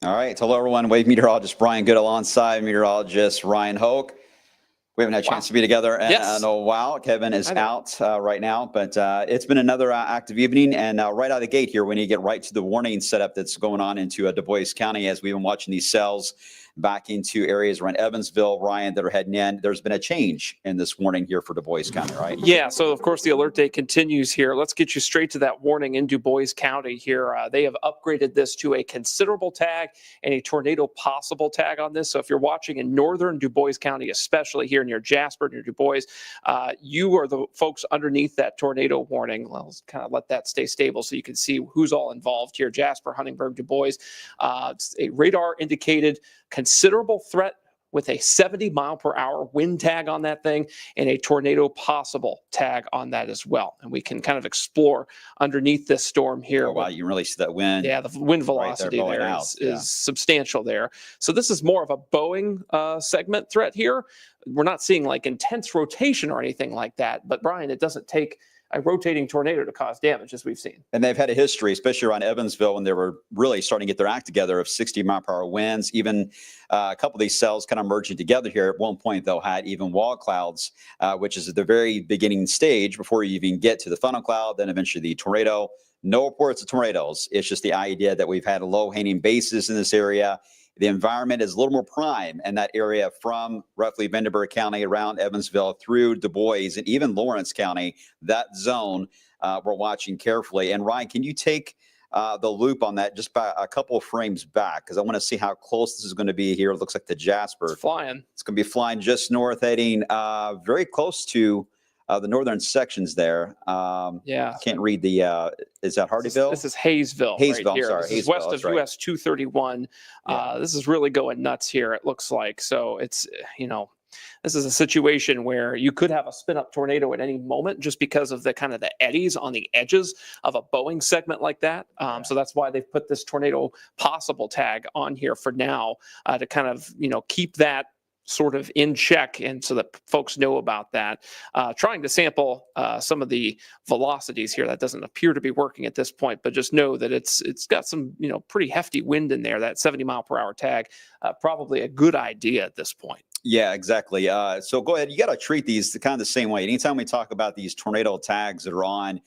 All right. Hello, everyone. Wave meteorologist Brian Goode alongside meteorologist Ryan Hoke. We haven't had a chance to be together in a while. Kevin is out right now, but it's been another active evening. And right out of the gate here, we need to get right to the warning setup that's going on into Du Bois County as we've been watching these cells back into areas around Evansville, Ryan, that are heading in. There's been a change in this warning here for Du Bois County, right? Yeah, so of course the alert day continues here. Let's get you straight to that warning in Du Bois County here. They have upgraded this to a considerable tag and a tornado possible tag on this. So if you're watching in northern Du Bois County, especially here near Jasper, near Du Bois, you are the folks underneath that tornado warning. Let's kind of let that stay stable so you can see who's all involved here. Jasper, Huntingburg, Du Bois. It's a radar indicated considerable threat with a 70-mile-per-hour wind tag on that thing and a tornado possible tag on that as well. And we can kind of explore underneath this storm here. Oh, wow, you can really see that wind. Yeah, the wind velocity right there is substantial there. So this is more of a Boeing segment threat here. We're not seeing like intense rotation or anything like that. But Brian, it doesn't take a rotating tornado to cause damage, as we've seen. And they've had a history, especially around Evansville, when they were really starting to get their act together, of 60-mile-per-hour winds. Even a couple of these cells kind of merging together here. At one point, though, had even wall clouds, which is at the very beginning stage before you even get to the funnel cloud, then eventually the tornado. No reports of tornadoes. It's just the idea that we've had low-hanging bases in this area. The environment is a little more prime in that area from roughly Vanderburgh County around Evansville through Du Bois and even Lawrence County. That zone we're watching carefully. And Ryan, can you take the loop on that just by a couple of frames back? Because I want to see how close this is going to be here. It looks like the Jasper. It's flying. It's going to be flying just north, heading very close to the northern sections there. Yeah. Can't read the, is that Hardyville? This is Hayesville. Hayesville, right here. I'm sorry. This is west of US 231. This is really going nuts here, it looks like. So it's, this is a situation where you could have a spin-up tornado at any moment just because of the kind of the eddies on the edges of a Boeing segment like that. So that's why they've put this tornado possible tag on here for now to kind of, keep that sort of in check, and so that folks know about that. Trying to sample some of the velocities here. That doesn't appear to be working at this point, but just know that it's got some pretty hefty wind in there. That 70-mile-per-hour tag, probably a good idea at this point. Yeah, exactly. So go ahead. You got to treat these kind of the same way. Anytime we talk about these tornado tags that are on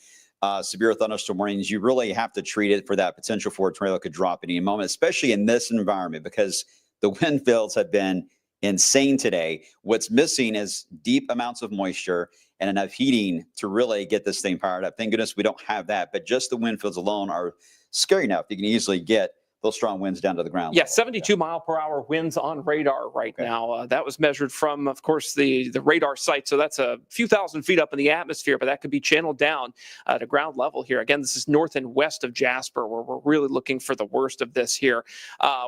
severe thunderstorm warnings, you really have to treat it for that potential for a tornado could drop at any moment, especially in this environment, because the wind fields have been insane today. What's missing is deep amounts of moisture and enough heating to really get this thing fired up. Thank goodness we don't have that, but just the wind fields alone are scary enough. You can easily get those strong winds down to the ground. Yeah, 72 mile per hour winds on radar right now. That was measured from, of course, the radar site. So that's a few thousand feet up in the atmosphere, but that could be channeled down to ground level here. Again, this is north and west of Jasper, where we're really looking for the worst of this here.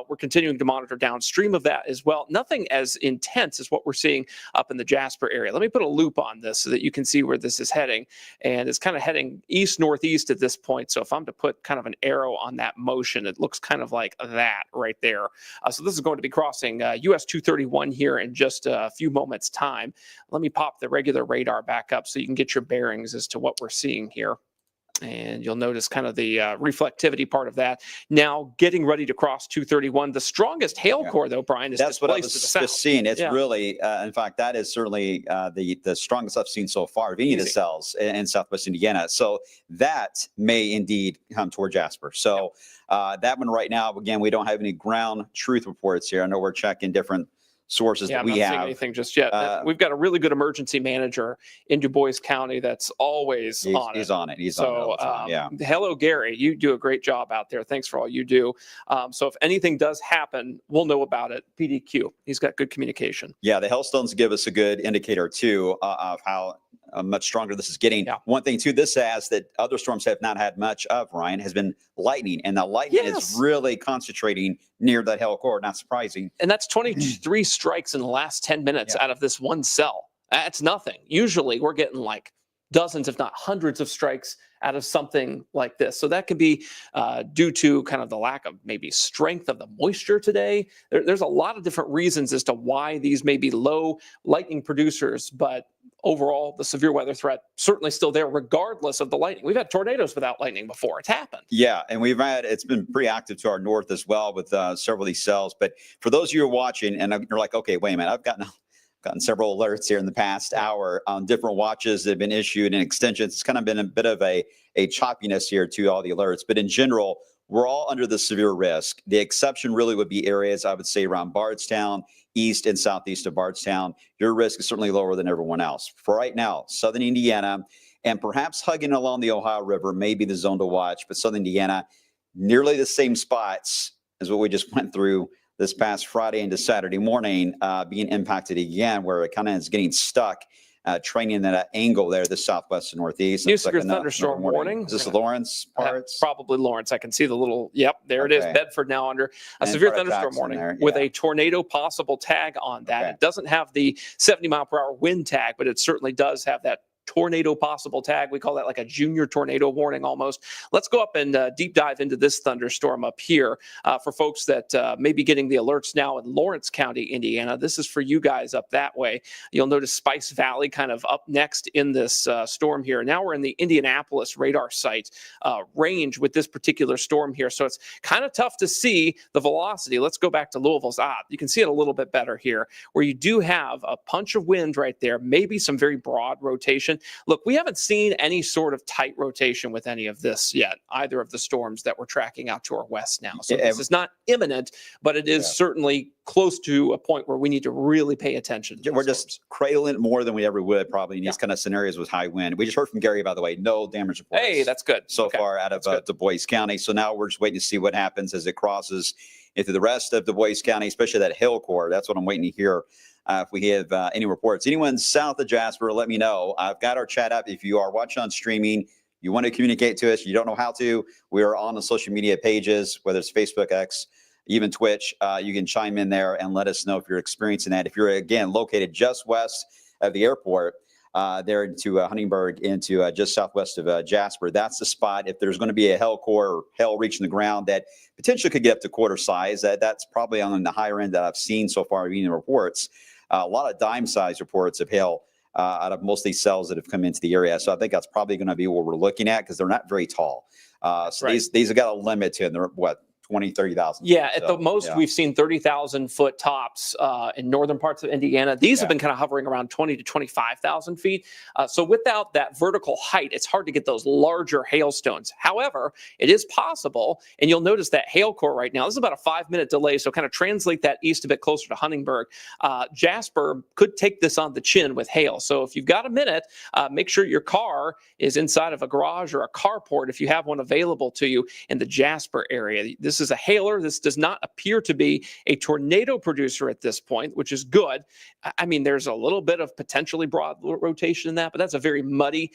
We're continuing to monitor downstream of that as well. Nothing as intense as what we're seeing up in the Jasper area. Let me put a loop on this so that you can see where this is heading. And it's kind of heading east-northeast at this point. So if I'm to put kind of an arrow on that motion, it looks kind of like that right there. So this is going to be crossing US 231 here in just a few moments time. Let me pop the regular radar back up so you can get your bearings as to what we're seeing here. And you'll notice kind of the reflectivity part of that. Now getting ready to cross 231. The strongest hail core, though, Brian, is that's what I displaced was to the south. just seeing. It's really, in fact, that is certainly the strongest I've seen so far of any of the cells in Southwest Indiana. So that may indeed come toward Jasper. So that one right now, again, we don't have any ground truth reports here. I know we're checking different sources that I'm we not have. seeing anything just yet. We've got a really good emergency manager in Du Bois County that's always on it. He's on it. He's on it all the time. Yeah. Hello, Gary. You do a great job out there. Thanks for all you do. So if anything does happen, we'll know about it. PDQ. He's got good communication. Yeah, the hailstones give us a good indicator too of how much stronger this is getting. One thing too, this has that other storms have not had much of, Ryan, has been lightning, and the lightning is really concentrating near that hail core. Not surprising. And that's 23 strikes in the last 10 minutes out of this one cell. That's nothing. Usually we're getting like dozens, if not hundreds of strikes out of something like this. So that could be due to kind of the lack of maybe strength of the moisture today. There's a lot of different reasons as to why these may be low lightning producers, but overall, the severe weather threat certainly still there, regardless of the lightning. We've had tornadoes without lightning before. It's happened. Yeah, and it's been pretty active to our north as well with several of these cells. But for those of you who are watching and you're like, okay, wait a minute, I've gotten several alerts here in the past hour on different watches that have been issued and extensions. It's kind of been a bit of a choppiness here to all the alerts. But in general, we're all under the severe risk. The exception really would be areas, I would say, around Bardstown, east and southeast of Bardstown. Your risk is certainly lower than everyone else. For right now, southern Indiana, and perhaps hugging along the Ohio River may be the zone to watch, but southern Indiana, nearly the same spots as what we just went through this past Friday into Saturday morning, being impacted again, where it kind of is getting stuck, training at an angle there, the southwest and northeast. New severe thunderstorm warning. Is this Lawrence parts? Probably Lawrence. I can see the little, it is. Bedford now under a severe thunderstorm warning with a tornado possible tag on that. It doesn't have the 70 mile per hour wind tag, but it certainly does have that tornado possible tag. We call that like a junior tornado warning almost. Let's go up and deep dive into this thunderstorm up here for folks that may be getting the alerts now in Lawrence County, Indiana. This is for you guys up that way. You'll notice Spice Valley kind of up next in this storm here. Now we're in the Indianapolis radar site range with this particular storm here. So it's kind of tough to see the velocity. Let's go back to Louisville's. You can see it a little bit better here, where you do have a punch of wind right there, maybe some very broad rotation. Look, we haven't seen any sort of tight rotation with any of this yet, either of the storms that we're tracking out to our west now. So this is not imminent, but it is certainly close to a point where we need to really pay attention. We're just cradling it more than we ever would probably in these kind of scenarios with high wind. We just heard from Gary, by the way, no damage reports. Hey, that's good. So far out of Du Bois County. So now we're just waiting to see what happens as it crosses into the rest of Du Bois County, especially that hail core. That's what I'm waiting to hear. If we have any reports. Anyone south of Jasper, let me know. I've got our chat up. If you are watching on streaming, you want to communicate to us, you don't know how to, we are on the social media pages, whether it's Facebook, X, even Twitch. You can chime in there and let us know if you're experiencing that. If you're, again, located just west of the airport, there into Huntingburg, into just southwest of Jasper, that's the spot. If there's going to be a hail core or hail reaching the ground that potentially could get up to quarter size, that's probably on the higher end that I've seen so far in the reports. A lot of dime-sized reports of hail out of most of these cells that have come into the area. So I think that's probably going to be what we're looking at because they're not very tall. So these have got a limit to them. They're, 20, 30,000. Yeah, at the most, we've seen 30,000 foot tops in northern parts of Indiana. These have been kind of hovering around 20 to 25,000 feet. So without that vertical height, it's hard to get those larger hailstones. However, it is possible, and you'll notice that hail core right now, this is about a 5-minute delay, so kind of translate that east a bit closer to Huntingburg. Jasper could take this on the chin with hail. So if you've got a minute, make sure your car is inside of a garage or a carport if you have one available to you in the Jasper area. This This is a hailer. This does not appear to be a tornado producer at this point, which is good. I mean, there's a little bit of potentially broad rotation in that, but that's a very muddy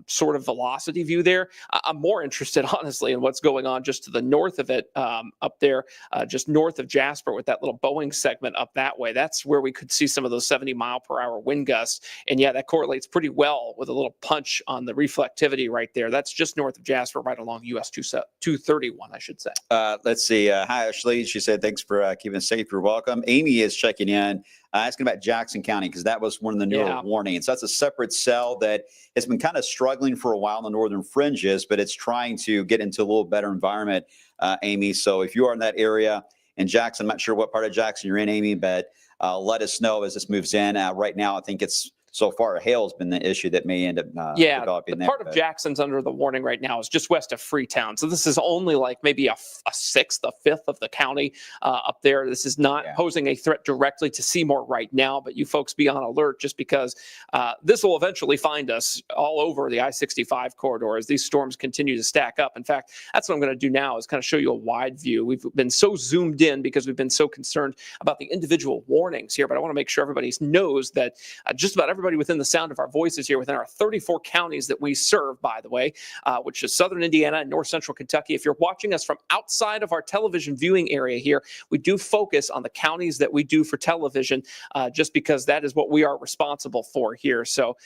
sort of velocity view there. I'm more interested, honestly, in what's going on just to the north of it, up there, just north of Jasper with that little Boeing segment up that way. That's where we could see some of those 70-mile-per-hour wind gusts. And yeah, that correlates pretty well with a little punch on the reflectivity right there. That's just north of Jasper, right along US 231, I should say. Let's see. Hi, Ashley. She said, thanks for keeping us safe. You're welcome. Amy is checking in, asking about Jackson County, because that was one of the newer warnings. That's a separate cell that has been kind of struggling for a while in the northern fringes, but it's trying to get into a little better environment, Amy. So if you are in that area in Jackson, I'm not sure what part of Jackson you're in, Amy, but let us know as this moves in. Right now, I think it's so far, hail has been the issue that may end up developing there. Part of Jackson's under the warning right now is just west of Freetown. So this is only like maybe a sixth, a fifth of the county up there. This is not posing a threat directly to Seymour right now, but you folks be on alert just because this will eventually find us all over the I-65 corridor as these storms continue to stack up. In fact, that's what I'm going to do now is kind of show you a wide view. We've been so zoomed in because we've been so concerned about the individual warnings here, but I want to make sure everybody knows that just about everybody within the sound of our voices here, within our 34 counties that we serve, by the way, which is southern Indiana and north central Kentucky. If you're watching us from outside of our television viewing area here, we do focus on the counties that we do for television, just because that is what we are responsible for here. So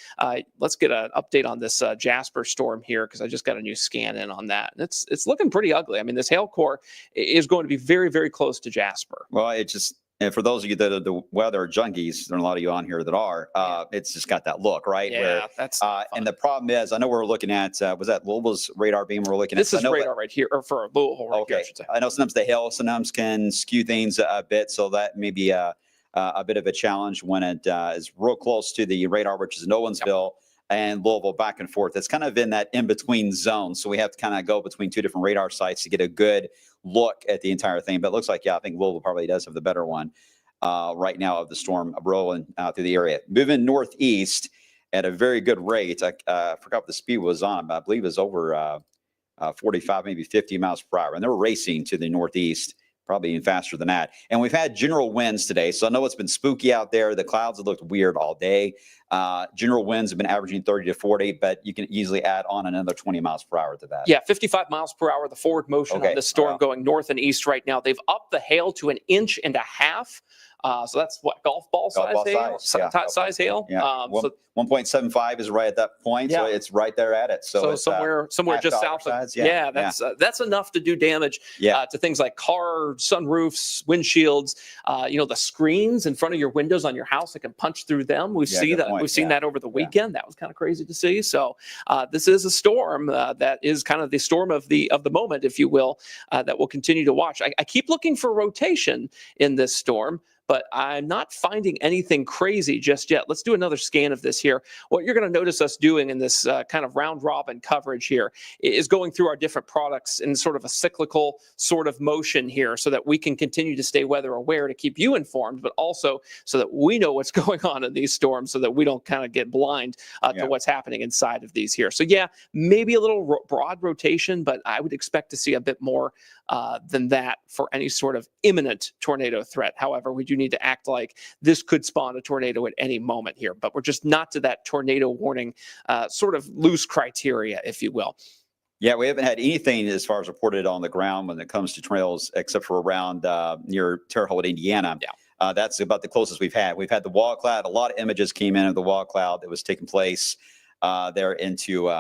let's get an update on this Jasper storm here, because I just got a new scan in on that. And it's looking pretty ugly. I mean, this hail core is going to be very, very close to Jasper. Well, it just, and for those of you that are the weather junkies, there are a lot of you on here that are, it's just got that look, right? Yeah, where, that's and the problem is, I know we're looking at, was that Louisville's radar beam we're looking this at? This is radar right here, or for Louisville right here, I should say. I know sometimes the hail sometimes can skew things a bit, so that may be a bit of a challenge when it is real close to the radar, which is in Owensville and Louisville, back and forth. It's kind of in that in-between zone, so we have to kind of go between two different radar sites to get a good look at the entire thing. But it looks like, I think Louisville probably does have the better one right now of the storm rolling through the area. Moving northeast at a very good rate. I forgot what the speed was on, but I believe it was over 45, maybe 50 miles per hour. And they're racing to the northeast, probably even faster than that. And we've had general winds today. So I know it's been spooky out there. The clouds have looked weird all day. General winds have been averaging 30 to 40, but you can easily add on another 20 miles per hour to that. Yeah, 55 miles per hour, the forward motion on this storm going north and east right now. They've upped the hail to 1.5 inches. So that's what, golf ball size hail? Size hail? Yeah. 1.75 is right at that point. So it's right there at it. So it's, somewhere just south of that's enough to do damage to things like cars, sunroofs, windshields, the screens in front of your windows on your house that can punch through them. We've seen that over the weekend. That was kind of crazy to see. So this is a storm that is kind of the storm of the moment, if you will, that we'll continue to watch. I keep looking for rotation in this storm, but I'm not finding anything crazy just yet. Let's do another scan of this here. What you're going to notice us doing in this kind of round robin coverage here is going through our different products in sort of a cyclical sort of motion here, so that we can continue to stay weather aware to keep you informed, but also so that we know what's going on in these storms, so that we don't kind of get blind to what's happening inside of these here. So maybe a little broad rotation, but I would expect to see a bit more than that for any sort of imminent tornado threat. However, we do need to act like this could spawn a tornado at any moment here, but we're just not to that tornado warning sort of loose criteria, if you will. Yeah, we haven't had anything as far as reported on the ground when it comes to tornadoes, except for around near Terre Haute, Indiana. That's about the closest we've had. We've had the wall cloud. A lot of images came in of the wall cloud that was taking place there into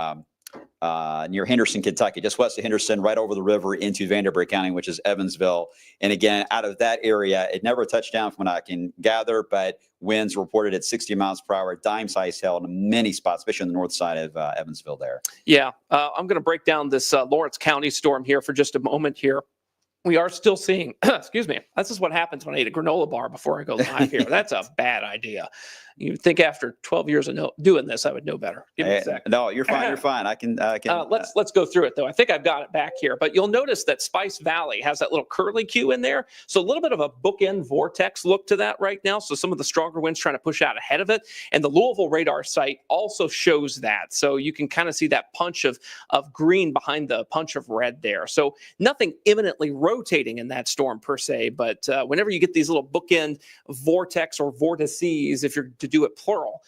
near Henderson, Kentucky, just west of Henderson, right over the river into Vanderbilt County, which is Evansville. And again, out of that area, it never touched down from what I can gather, but winds reported at 60 miles per hour, dime-sized hail in many spots, especially on the north side of Evansville there. Yeah, I'm going to break down this Lawrence County storm here for just a moment here. We are still seeing, excuse me, this is what happens when I eat a granola bar before I go live here. That's a bad idea. You'd think after 12 years of doing this, I would know better. Give me a second. No, you're fine. You're fine. I can. Let's go through it, though. I think I've got it back here. But you'll notice that Spice Valley has that little curly Q in there. So a little bit of a bookend vortex look to that right now. So some of the stronger winds trying to push out ahead of it. And the Louisville radar site also shows that. So you can kind of see that punch of green behind the punch of red there. So nothing imminently rotating rotating in that storm per se, but whenever you get these little bookend vortex or vortices, if you're to do it plural,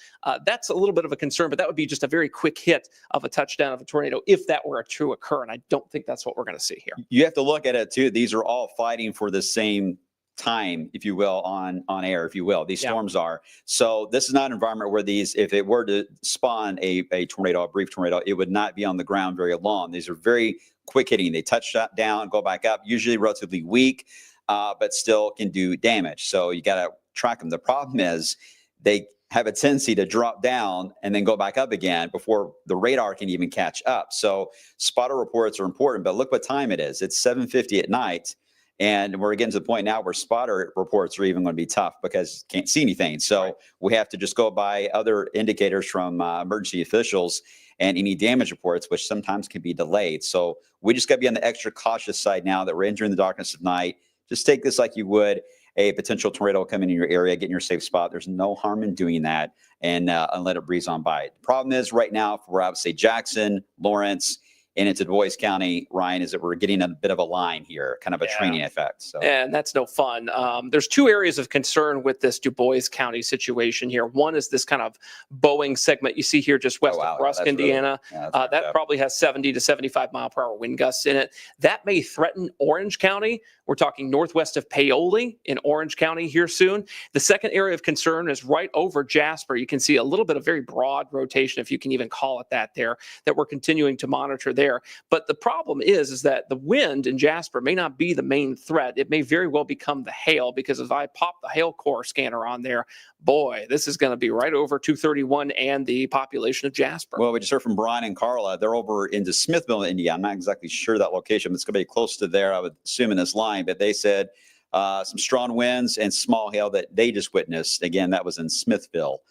that's a little bit of a concern, but that would be just a very quick hit of a touchdown of a tornado if that were to occur, and I don't think that's what we're going to see here. You have to look at it too. These are all fighting for the same time, if you will, on air, if you will. These storms are. So this is not an environment where these, if it were to spawn a tornado, a brief tornado, it would not be on the ground very long. These are very quick hitting. They touch down, go back up, usually relatively weak, but still can do damage. So you got to track them. The problem is they have a tendency to drop down and then go back up again before the radar can even catch up. So spotter reports are important, but look what time it is. It's 7:50 at night. And we're getting to the point now where spotter reports are even going to be tough because you can't see anything. So we have to just go by other indicators from emergency officials and any damage reports, which sometimes can be delayed. So we just got to be on the extra cautious side now that we're entering the darkness of night. Just take this like you would a potential tornado coming in your area, get in your safe spot. There's no harm in doing that and let it breeze on by. The problem is right now for, I would say, Jackson, Lawrence, and into Du Bois County, Ryan, is that we're getting a bit of a line here, kind of a training effect. So. And that's no fun. There's two areas of concern with this Du Bois County situation here. One is this kind of Boeing segment you see here just west of Rusk, Indiana. That probably has 70 to 75 mile per hour wind gusts in it. That may threaten Orange County. We're talking northwest of Paoli in Orange County here soon. The second area of concern is right over Jasper. You can see a little bit of very broad rotation, if you can even call it that there, that we're continuing to monitor there. But the problem is that the wind in Jasper may not be the main threat. It may very well become the hail, because if I pop the hail core scanner on there, boy, this is going to be right over 231 and the population of Jasper. Well, we just heard from Brian and Carla. They're over into Smithville, Indiana. I'm not exactly sure that location, but it's going to be close to there, I would assume, in this line. But they said some strong winds and small hail that they just witnessed. Again, that was in Smithville,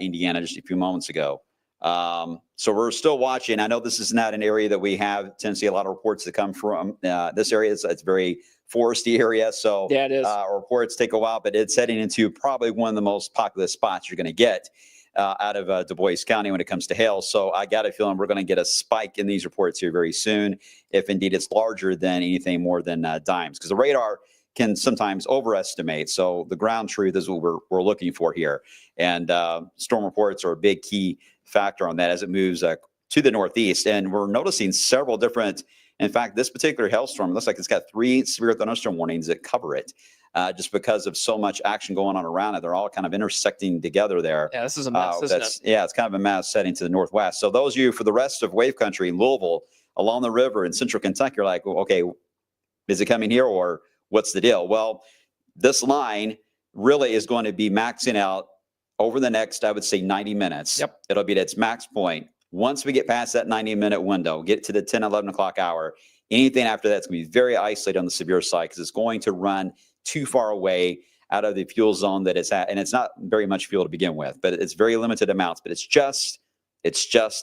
Indiana, just a few moments ago. So we're still watching. I know this is not an area that we have tend to see a lot of reports that come from. This area it's very foresty area. So yeah, it is. Reports take a while, but it's heading into probably one of the most populous spots you're going to get out of Du Bois County when it comes to hail. So I got a feeling we're going to get a spike in these reports here very soon, if indeed it's larger than anything more than dimes, because the radar can sometimes overestimate. So the ground truth is what we're looking for here. And storm reports are a big key factor on that as it moves to the northeast. And we're noticing several different, in fact, this particular hailstorm looks like it's got 3 severe thunderstorm warnings that cover it just because of so much action going on around it. They're all kind of intersecting together there. Yeah, this is a mess, isn't it? Yeah, it's kind of a mess heading to the northwest. So those of you for the rest of wave country, Louisville, along the river in central Kentucky, you're like, well, okay, is it coming here or what's the deal? Well, this line really is going to be maxing out over the next, I would say, 90 minutes. Yep. It'll be at its max point. Once we get past that 90-minute window, get to the 10, 11 o'clock hour, anything after that's going to be very isolated on the severe side, because it's going to run too far away out of the fuel zone that it's at. And it's not very much fuel to begin with, but it's very limited amounts. But it's just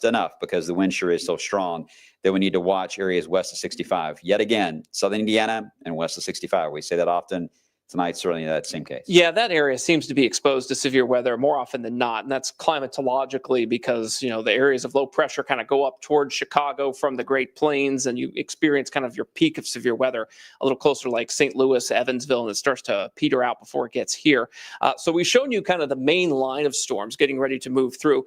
enough, because the wind shear is so strong that we need to watch areas west of 65. Yet again, southern Indiana and west of 65. We say that often. Tonight, certainly that same case. Yeah, that area seems to be exposed to severe weather more often than not. And that's climatologically because, you know, the areas of low pressure kind of go up towards Chicago from the Great Plains, and you experience kind of your peak of severe weather a little closer like St. Louis, Evansville, and it starts to peter out before it gets here. So we've shown you kind of the main line of storms getting ready to move through.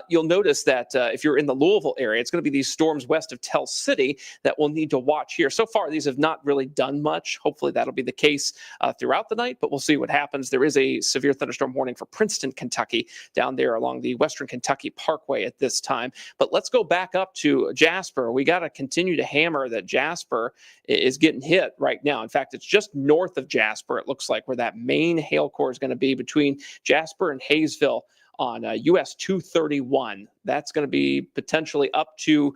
You'll notice that if you're in the Louisville area, it's going to be these storms west of Tell City that we'll need to watch here. So far, these have not really done much. Hopefully that'll be the case throughout the night, but we'll see what happens. There is a severe thunderstorm warning for Princeton, Kentucky, down there along the Western Kentucky Parkway at this time. But let's go back up to Jasper. We got to continue to hammer that Jasper is getting hit right now. In fact, it's just north of Jasper, it looks like, where that main hail core is going to be between Jasper and Hayesville on US 231. That's going to be potentially up to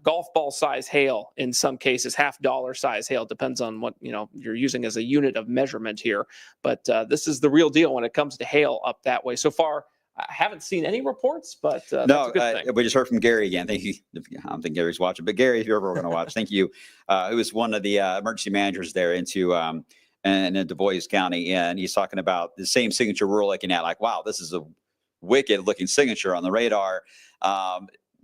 golf ball size hail in some cases, $50 size hail, depends on what you're using as a unit of measurement here. But this is the real deal when it comes to hail up that way. So far, I haven't seen any reports, but that's a good thing. We just heard from Gary again. Thank you. I don't think Gary's watching, but Gary, if you're ever going to watch, thank you. Who was one of the emergency managers there into in Du Bois County, and he's talking about the same signature we're looking at. Like, wow, this is a wicked looking signature on the radar.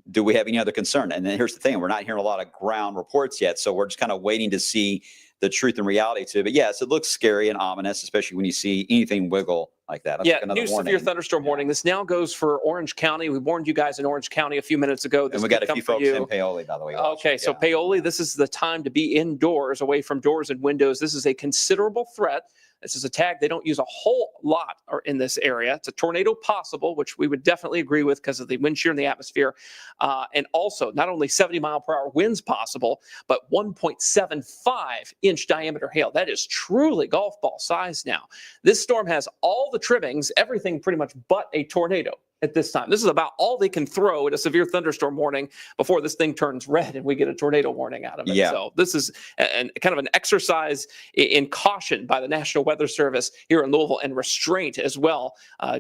Do we have any other concern? And then here's the thing. We're not hearing a lot of ground reports yet. So we're just kind of waiting to see the truth and reality to it. But yes, it looks scary and ominous, especially when you see anything wiggle like that. That's Yeah, like another new warning. severe thunderstorm warning. This now goes for Orange County. We warned you guys in Orange County a few minutes ago. This And we got could a come few for folks in you. Paoli, by the way. Okay, so Paoli, this is the time to be indoors, away from doors and windows. This is a considerable threat. This is a tag they don't use a whole lot in this area. It's a tornado possible, which we would definitely agree with because of the wind shear in the atmosphere. And also, not only 70-mile-per-hour winds possible, but 1.75-inch diameter hail. That is truly golf ball size now. This storm has all the trimmings, everything pretty much but a tornado at this time. This is about all they can throw at a severe thunderstorm warning before this thing turns red and we get a tornado warning out of it. Yeah. So this is kind of an exercise in caution by the National Weather Service here in Louisville, and restraint as well,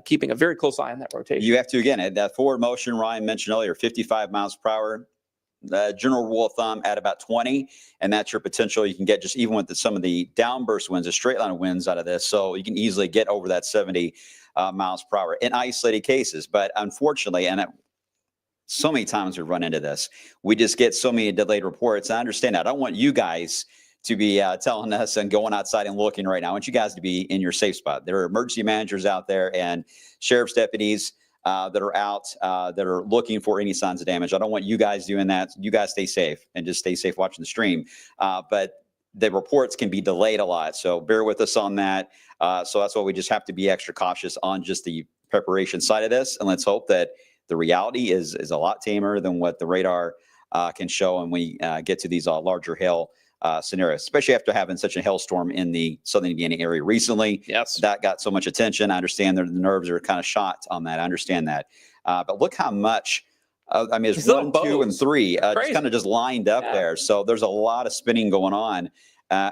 keeping a very close eye on that rotation. You have to, again, that forward motion Ryan mentioned earlier, 55 miles per hour. The general rule of thumb at about 20, and that's your potential. You can get just even with some of the downburst winds, a straight line of winds out of this. So you can easily get over that 70 miles per hour in isolated cases. But unfortunately, so many times we run into this, we just get so many delayed reports. I understand that. I don't want you guys to be telling us and going outside and looking right now. I want you guys to be in your safe spot. There are emergency managers out there and sheriff's deputies that are out that are looking for any signs of damage. I don't want you guys doing that. You guys stay safe and just stay safe watching the stream. But the reports can be delayed a lot. So bear with us on that. So that's why we just have to be extra cautious on just the preparation side of this. And let's hope that the reality is a lot tamer than what the radar can show. And we get to these larger hail scenarios, especially after having such a hailstorm in the Southern Indiana area recently. Yes. That got so much attention. I understand that the nerves are kind of shot on that. I understand that. But look how much, I mean, it's 1, 2, and 3 just kind of just lined up there. So there's a lot of spinning going on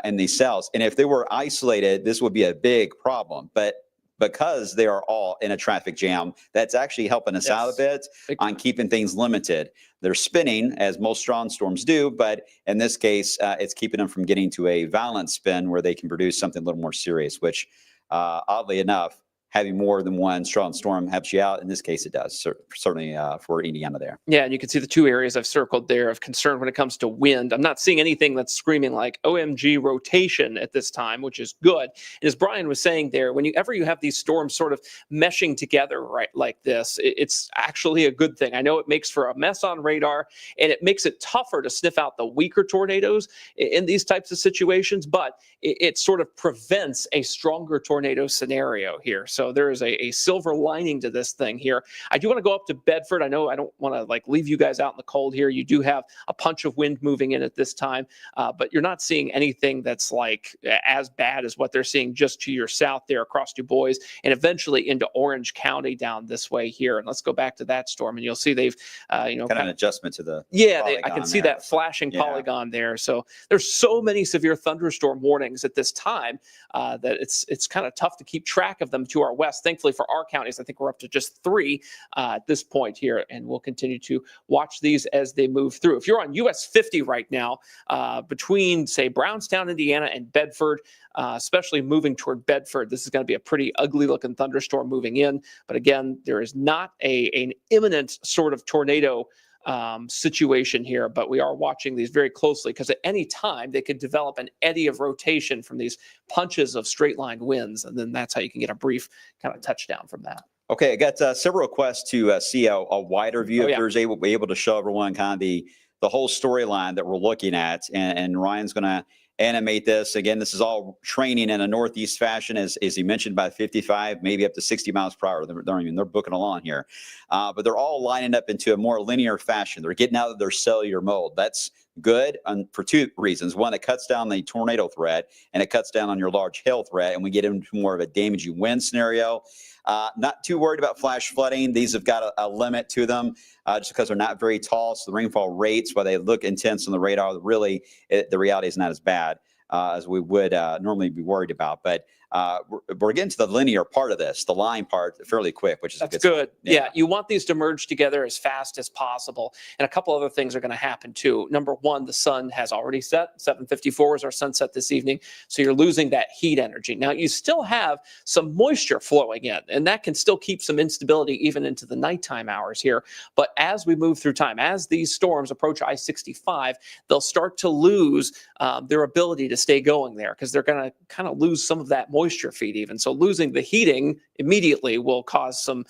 in these cells. And if they were isolated, this would be a big problem. But because they are all in a traffic jam, that's actually helping us out a bit on keeping things limited. They're spinning, as most strong storms do, but in this case, it's keeping them from getting to a violent spin where they can produce something a little more serious, which oddly enough, having more than one strong storm helps you out. In this case, it does, certainly for Indiana there. Yeah, and you can see the two areas I've circled there of concern when it comes to wind. I'm not seeing anything that's screaming like OMG rotation at this time, which is good. And as Brian was saying there, whenever you have these storms sort of meshing together right like this, it's actually a good thing. I know it makes for a mess on radar, and it makes it tougher to sniff out the weaker tornadoes in these types of situations, but it sort of prevents a stronger tornado scenario here. So there is a silver lining to this thing here. I do want to go up to Bedford. I know I don't want to leave you guys out in the cold here. You do have a punch of wind moving in at this time, but you're not seeing anything that's as bad as what they're seeing just to your south there across Du Bois and eventually into Orange County down this way here. And let's go back to that storm, and you'll see they've kind of an adjustment to the I can see that flashing polygon there. So there's so many severe thunderstorm warnings at this time that it's kind of tough to keep track of them to our west. Thankfully for our counties, I think we're up to just 3 at this point here, and we'll continue to watch these as they move through. If you're on US 50 right now, between, say, Brownstown, Indiana, and Bedford, especially moving toward Bedford, this is going to be a pretty ugly-looking thunderstorm moving in. But again, there is not an imminent sort of tornado situation here, but we are watching these very closely because at any time they could develop an eddy of rotation from these punches of straight line winds, and then that's how you can get a brief kind of touchdown from that. Okay, I got several requests to see a wider view if there's able to show everyone kind of the whole storyline that we're looking at, and Ryan's going to animate this. Again, this is all training in a northeast fashion, as he mentioned, by 55, maybe up to 60 miles per hour. They're booking along here. But they're all lining up into a more linear fashion. They're getting out of their cellular mode. That's good for 2 reasons. One, it cuts down the tornado threat, and it cuts down on your large hail threat, and we get into more of a damaging wind scenario. Not too worried about flash flooding. These have got a limit to them just because they're not very tall. So the rainfall rates, while they look intense on the radar, really the reality is not as bad as we would normally be worried about. But we're getting to the linear part of this, the line part, fairly quick, which is That's a good. good. Yeah, you want these to merge together as fast as possible. And a couple other things are going to happen too. Number one, the sun has already set. 7:54 is our sunset this evening. So you're losing that heat energy. Now, you still have some moisture flowing in, and that can still keep some instability even into the nighttime hours here. But as we move through time, as these storms approach I-65, they'll start to lose their ability to stay going there because they're going to kind of lose some of that moisture feed even. So losing the heating immediately will cause some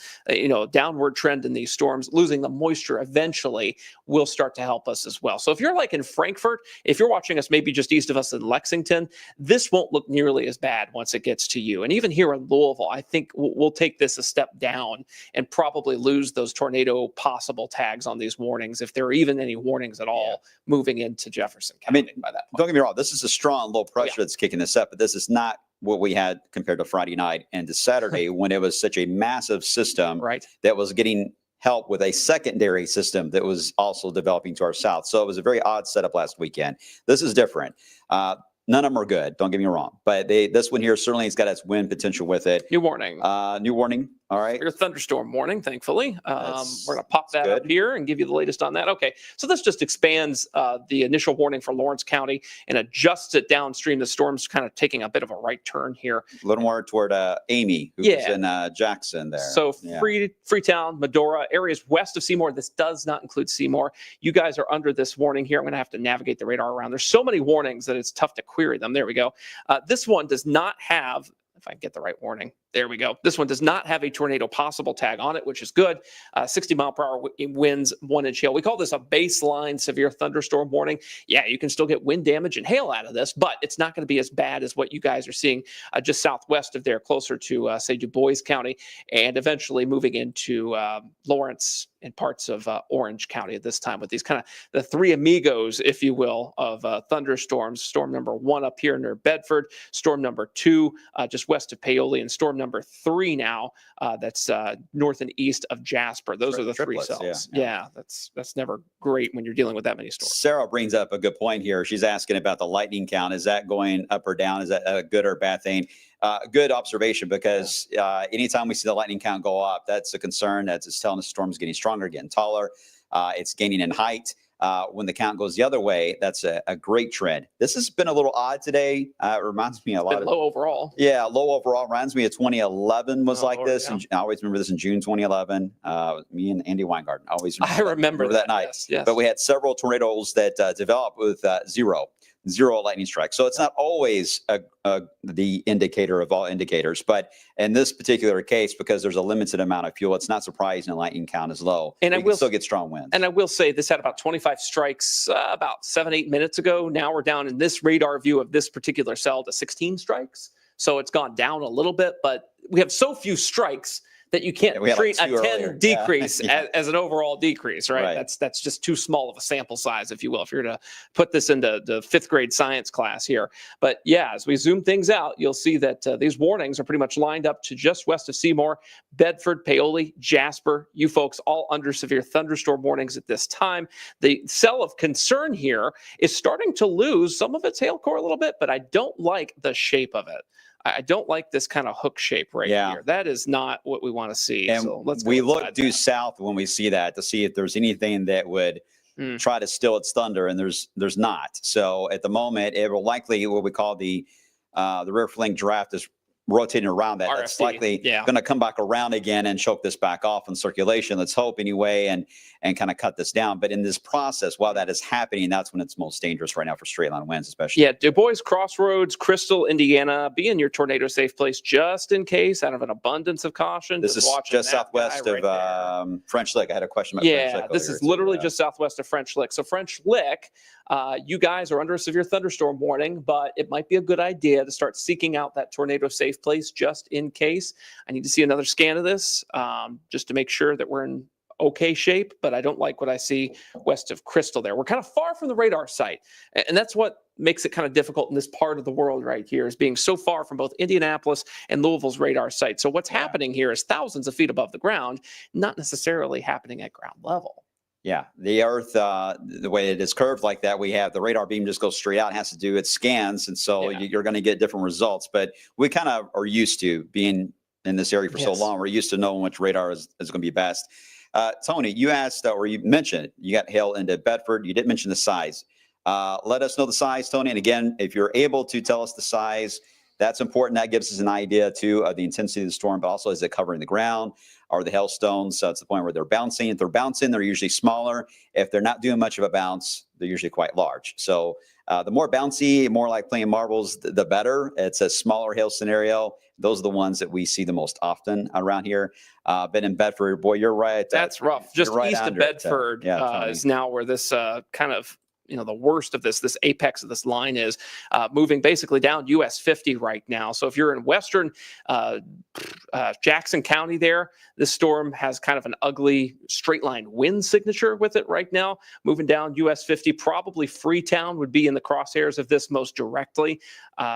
downward trend in these storms. Losing the moisture eventually will start to help us as well. So if you're like in Frankfurt, if you're watching us maybe just east of us in Lexington, this won't look nearly as bad once it gets to you. And even here in Louisville, I think we'll take this a step down and probably lose those tornado possible tags on these warnings, if there are even any warnings at all moving into Jefferson County by that point. Don't get me wrong, this is a strong low pressure that's kicking this up, but this is not what we had compared to Friday night and to Saturday when it was such a massive system that was getting help with a secondary system that was also developing to our south. So it was a very odd setup last weekend. This is different. None of them are good. Don't get me wrong, but this one here certainly has got its wind potential with it. New warning. New warning. All right. Your thunderstorm warning, thankfully. We're going to pop that up here and give you the latest on that. Okay, so this just expands the initial warning for Lawrence County and adjusts it downstream. The storm's kind of taking a bit of a right turn here. A little more toward Amy, who's in Jackson there. So Freetown, Medora, areas west of Seymour. This does not include Seymour. You guys are under this warning here. I'm going to have to navigate the radar around. There's so many warnings that it's tough to query them. There we go. This one does not have, if I can get the right warning. There we go. This one does not have a tornado possible tag on it, which is good. 60 mile per hour winds, 1-inch hail. We call this a baseline severe thunderstorm warning. Yeah, you can still get wind damage and hail out of this, but it's not going to be as bad as what you guys are seeing just southwest of there, closer to, say, Du Bois County, and eventually moving into Lawrence and parts of Orange County at this time, with these kind of the three amigos, if you will, of thunderstorms. Storm number 1 up here near Bedford, storm number 2 just west of Paoli, and storm number 3 now that's north and east of Jasper. Those are the triplets, 3 cells. Yeah, that's never great when you're dealing with that many storms. Sarah brings up a good point here. She's asking about the lightning count. Is that going up or down? Is that a good or bad thing? Good observation, because anytime we see the lightning count go up, that's a concern. It's telling us the storm's getting stronger, getting taller. It's gaining in height. When the count goes the other way, that's a great trend. This has been a little odd today. It reminds me a lot of low overall. Yeah, low overall. Reminds me of 2011 was like this. And I always remember this in June 2011. Me and Andy Weingarten always remember that night. Yes. But we had several tornadoes that developed with zero lightning strikes. So it's not always the indicator of all indicators, but in this particular case, because there's a limited amount of fuel, it's not surprising the lightning count is low. And we can still get strong winds. And I will say this had about 25 strikes about 7-8 minutes ago. Now we're down in this radar view of this particular cell to 16 strikes. So it's gone down a little bit, but we have so few strikes that you can't treat a 10 decrease as an overall decrease, right? That's just too small of a sample size, if you will, if you're to put this into the 5th grade science class here. But yeah, as we zoom things out, you'll see that these warnings are pretty much lined up to just west of Seymour, Bedford, Paoli, Jasper. You folks all under severe thunderstorm warnings at this time. The cell of concern here is starting to lose some of its hail core a little bit, but I don't like the shape of it. I don't like this kind of hook shape here. That is not what we want to see. And so we look due south when we see that to see if there's anything that would try to still its thunder, and there's not. So at the moment, it will likely what we call the rear flank draft is rotating around that. RFD, that's likely going to come back around again and choke this back off in circulation. Let's hope anyway, and kind of cut this down. But in this process, while that is happening, that's when it's most dangerous right now for straight line winds, especially. Yeah, Du Bois Crossroads, Crystal, Indiana, be in your tornado safe place just in case, out of an abundance of caution. This is just southwest of French Lick. I had a question about French Lick. This is literally just southwest of French Lick. So French Lick, you guys are under a severe thunderstorm warning, but it might be a good idea to start seeking out that tornado safe place just in case. I need to see another scan of this just to make sure that we're in okay shape, but I don't like what I see west of Crystal there. We're kind of far from the radar site, and that's what makes it kind of difficult in this part of the world right here, is being so far from both Indianapolis and Louisville's radar site. So what's happening here is thousands of feet above the ground, not necessarily happening at ground level. Yeah, the Earth, the way it is curved like that, we have the radar beam just goes straight out. It has to do its scans, and so Yeah. you're going to get different results. But we kind of are used to being in this area for so Yes. long. We're used to knowing which radar is going to be best. Tony, you asked or you mentioned you got hail into Bedford. You didn't mention the size. Let us know the size, Tony. And again, if you're able to tell us the size, that's important. That gives us an idea too of the intensity of the storm, but also is it covering the ground? Are the hailstones to the point where they're bouncing? If they're bouncing, they're usually smaller. If they're not doing much of a bounce, they're usually quite large. So the more bouncy, more like playing marbles, the better. It's a smaller hail scenario. Those are the ones that we see the most often around here. But in Bedford, boy, you're right. That's rough. Just right east of Bedford is now where this kind of, the worst of this apex of this line is moving basically down US 50 right now. So if you're in western Jackson County there, this storm has kind of an ugly straight line wind signature with it right now, moving down US 50. Probably Freetown would be in the crosshairs of this most directly.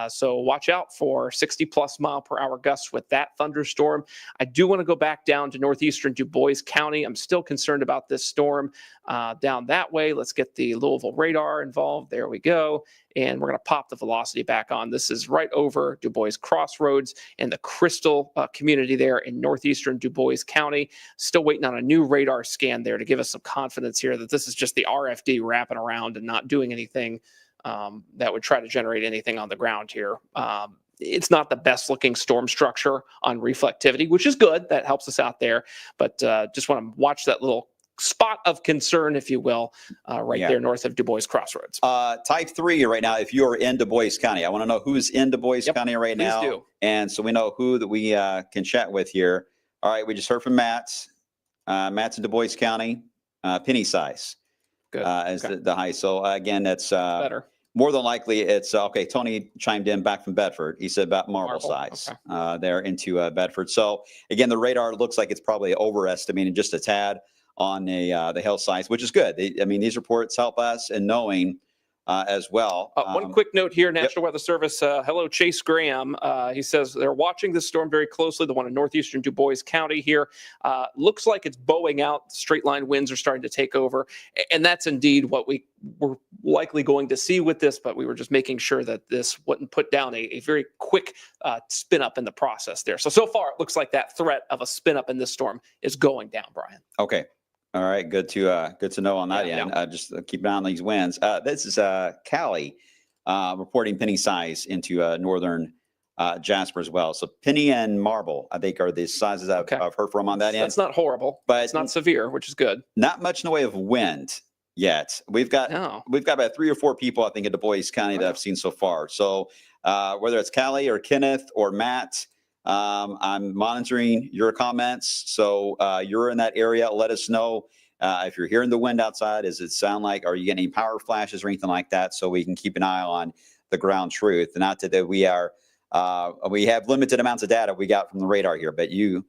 So watch out for 60 plus mile per hour gusts with that thunderstorm. I do want to go back down to northeastern Du Bois County. I'm still concerned about this storm down that way. Let's get the Louisville radar involved. There we go. And we're going to pop the velocity back on. This is right over Du Bois Crossroads and the Crystal community there in northeastern Du Bois County. Still waiting on a new radar scan there to give us some confidence here that this is just the RFD wrapping around and not doing anything that would try to generate anything on the ground here. It's not the best looking storm structure on reflectivity, which is good. That helps us out there. But just want to watch that little spot of concern, if you will, there north of Du Bois Crossroads. Type 3 right now, if you're in Du Bois County. I want to know who's in Du Bois County right now. Do. And so we know who that we can chat with here. All right, we just heard from Matt. Matt's in Du Bois County. Penny size as the high. So again, that's better. More than likely, it's okay. Tony chimed in back from Bedford. He said about marble size there into Bedford. So again, the radar looks like it's probably overestimating just a tad on the hail size, which is good. These reports help us in knowing as well. One quick note here, National Weather Service. Hello, Chase Graham. He says they're watching this storm very closely, the one in northeastern Du Bois County here. Looks like it's bowing out. Straight line winds are starting to take over. And that's indeed what we were likely going to see with this, but we were just making sure that this wouldn't put down a very quick spin up in the process there. So far, it looks like that threat of a spin up in this storm is going down, Brian. Okay. All right, good to know on that end. Just keep an eye on these winds. This is Callie reporting penny size into northern Jasper as well. So penny and marble, I think, are the sizes I've heard from on that end. That's not horrible, but it's not severe, which is good. Not much in the way of wind yet. We've got about 3 or 4 people, I think, in Du Bois County that I've seen so far. So whether it's Callie or Kenneth or Matt, I'm monitoring your comments. So you're in that area. Let us know if you're hearing the wind outside. Does it sound like, are you getting any power flashes or anything like that? So we can keep an eye on the ground truth. Not that we have limited amounts of data we got from the radar here, but you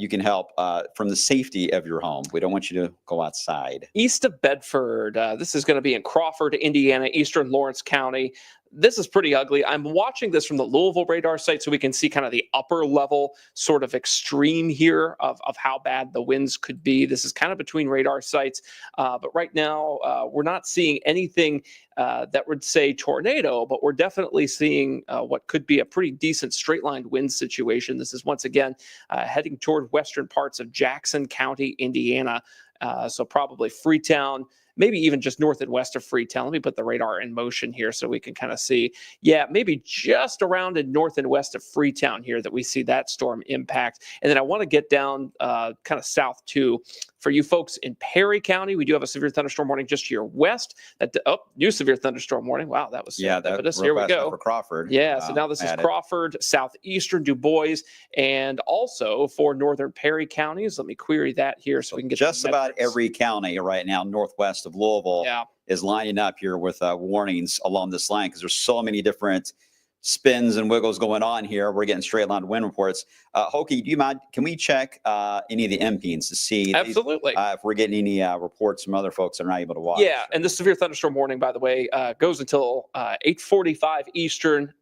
can help from the safety of your home. We don't want you to go outside. East of Bedford, this is going to be in Crawford, Indiana, eastern Lawrence County. This is pretty ugly. I'm watching this from the Louisville radar site so we can see kind of the upper level sort of extreme here of how bad the winds could be. This is kind of between radar sites. But right now, we're not seeing anything that would say tornado, but we're definitely seeing what could be a pretty decent straight line wind situation. This is once again heading toward western parts of Jackson County, Indiana. So probably Freetown, maybe even just north and west of Freetown. Let me put the radar in motion here so we can kind of see. Yeah, maybe just around in north and west of Freetown here that we see that storm impact. And then I want to get down kind of south too. For you folks in Perry County, we do have a severe thunderstorm warning just to your west. New severe thunderstorm warning. Wow, that was serendipitous. Here we go. For Crawford. Yeah, so now this is Crawford, southeastern Du Bois, and also for northern Perry counties. Let me query that here so we can get just about every county right now northwest of Louisville is lining up here with warnings along this line because there's so many different spins and wiggles going on here. We're getting straight line wind reports. Hoke, do you mind? Can we check any of the MPs to see absolutely if we're getting any reports from other folks that are not able to watch? Yeah, and the severe thunderstorm warning, by the way, goes until 8:45 Eastern,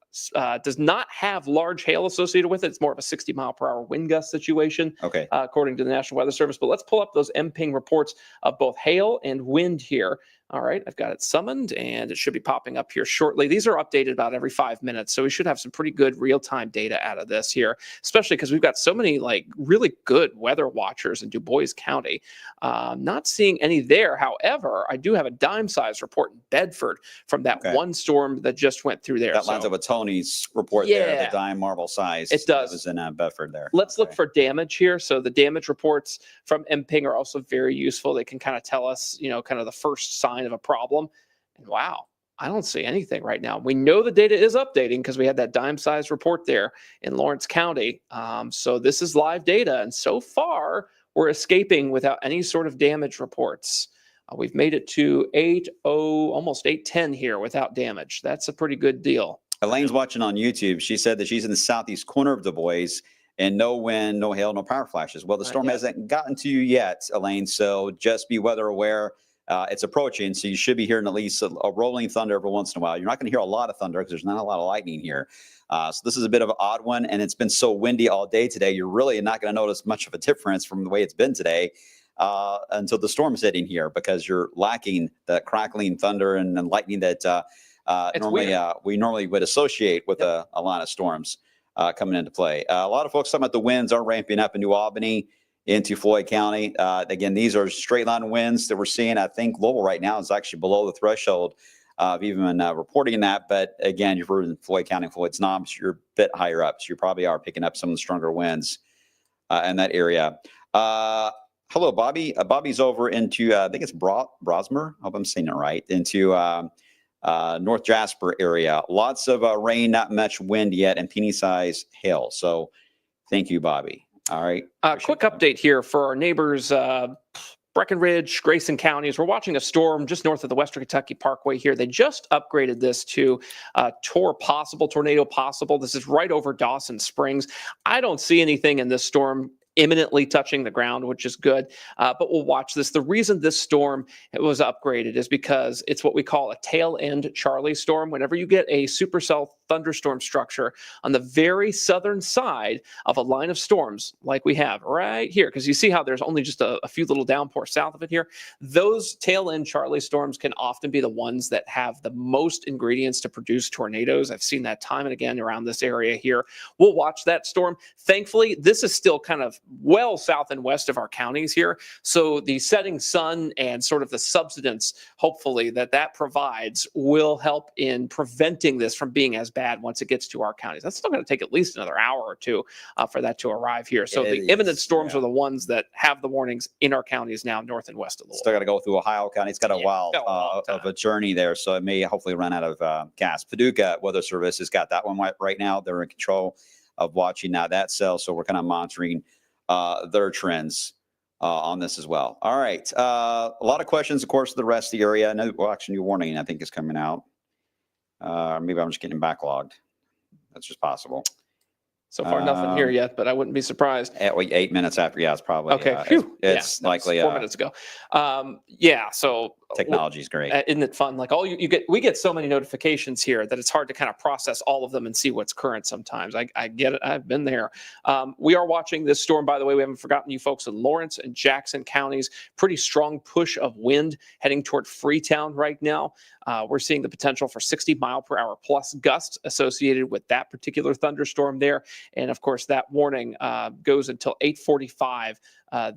does not have large hail associated with it. It's more of a 60-mile-per-hour wind gust situation, Okay. According to the National Weather Service. But let's pull up those MPing reports of both hail and wind here. All right, I've got it summoned, and it should be popping up here shortly. These are updated about every 5 minutes, so we should have some pretty good real-time data out of this here, especially because we've got so many really good weather watchers in Du Bois County. Not seeing any there. However, I do have a dime-size report in Bedford from that one storm that just went through there. That lines up with Tony's report there, the dime marble size. It does. That was in Bedford there. Let's look for damage here. So the damage reports from MPing are also very useful. They can kind of tell us, kind of the first sign of a problem. And wow, I don't see anything right now. We know the data is updating because we had that dime-sized report there in Lawrence County. So this is live data. And so far, we're escaping without any sort of damage reports. We've made it to 8:0, almost 8:10 here without damage. That's a pretty good deal. Elaine's watching on YouTube. She said that she's in the southeast corner of Du Bois and no wind, no hail, no power flashes. Well, the storm hasn't gotten to you yet, Elaine, so just be weather aware. It's approaching, so you should be hearing at least a rolling thunder every once in a while. You're not going to hear a lot of thunder because there's not a lot of lightning here. So this is a bit of an odd one, and it's been so windy all day today. You're really not going to notice much of a difference from the way it's been today until the storm's hitting here, because you're lacking the crackling thunder and lightning that we normally would associate with a lot of storms coming into play. A lot of folks talking about the winds are ramping up in New Albany into Floyd County. Again, these are straight line winds that we're seeing. I think Louisville right now is actually below the threshold of even reporting that. But again, you're in Floyd County, Floyd's not, so you're a bit higher up. So you probably are picking up some of the stronger winds in that area. Hello, Bobby. Bobby's over into, I think it's Brosmer. I hope I'm saying it right. Into North Jasper area. Lots of rain, not much wind yet, and teeny size hail. So thank you, Bobby. All right. Quick update here for our neighbors, Breckenridge, Grayson counties. We're watching a storm just north of the Western Kentucky Parkway here. They just upgraded this to tornado possible. This is right over Dawson Springs. I don't see anything in this storm imminently touching the ground, which is good, but we'll watch this. The reason this storm was upgraded is because it's what we call a tail end Charlie storm. Whenever you get a supercell thunderstorm structure on the very southern side of a line of storms like we have right here, because you see how there's only just a few little downpours south of it here, those tail end Charlie storms can often be the ones that have the most ingredients to produce tornadoes. I've seen that time and again around this area here. We'll watch that storm. Thankfully, this is still kind of well south and west of our counties here. So the setting sun and sort of the subsidence, hopefully, that provides will help in preventing this from being as bad once it gets to our counties. That's still going to take at least another hour or two for that to arrive here. So the imminent storms are the ones that have the warnings in our counties now, north and west of Louisville. Still got to go through Ohio County. It's got a while of a journey there, so it may hopefully run out of gas. Paducah Weather Service has got that one right now. They're in control of watching that cell, so we're kind of monitoring their trends on this as well. All right. A lot of questions, of course, the rest of the area. No, well, actually, new warning, I think, is coming out. Maybe I'm just getting backlogged. That's just possible. So far, nothing here yet, but I wouldn't be surprised. 8 minutes after, it's probably okay. It's likely 4 minutes ago. So technology is great. Isn't it fun? Like we get so many notifications here that it's hard to kind of process all of them and see what's current sometimes. I get it. I've been there. We are watching this storm, by the way. We haven't forgotten you folks in Lawrence and Jackson counties. Pretty strong push of wind heading toward Freetown right now. We're seeing the potential for 60-mile-per-hour plus gusts associated with that particular thunderstorm there. And of course, that warning goes until 8:45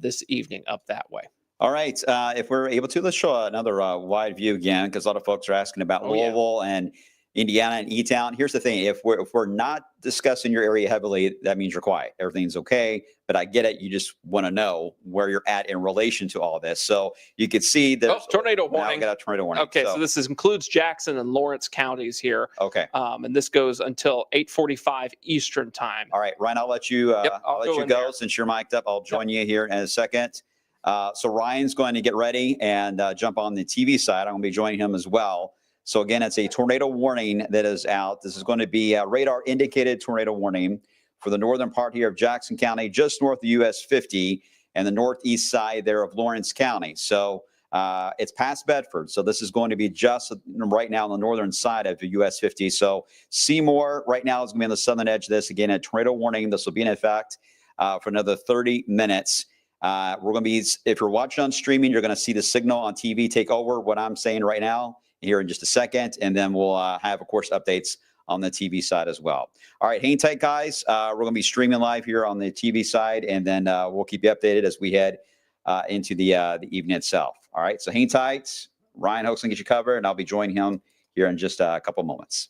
this evening up that way. All right. If we're able to, let's show another wide view again, because a lot of folks are asking about Louisville and Indiana and E-Town. Here's the thing. If we're not discussing your area heavily, that means you're quiet. Everything's okay. But I get it. You just want to know where you're at in relation to all this. So you could see that tornado warning. We got a tornado warning. Okay, so this includes Jackson and Lawrence counties here. Okay. And this goes until 8:45 Eastern time. All right, Ryan, I'll let you I'll let you go since you're mic'd up. I'll join you here in a second. So Ryan's going to get ready and jump on the TV side. I'm going to be joining him as well. So again, it's a tornado warning that is out. This is going to be a radar indicated tornado warning for the northern part here of Jackson County, just north of US 50 and the northeast side there of Lawrence County. So It's past Bedford, so this is going to be just right now on the northern side of the US 50. So Seymour right now is going to be on the southern edge of this. Again, a tornado warning. This will be in effect for another 30 minutes. We're going to be, if you're watching on streaming, you're going to see the signal on TV take over what I'm saying right now here in just a second. And then we'll have, of course, updates on the TV side as well. All right, hang tight, guys. We're going to be streaming live here on the TV side, and then we'll keep you updated as we head into the evening itself. All right, so hang tight. Ryan Hoke's going to get you covered, and I'll be joining him here in just a couple moments.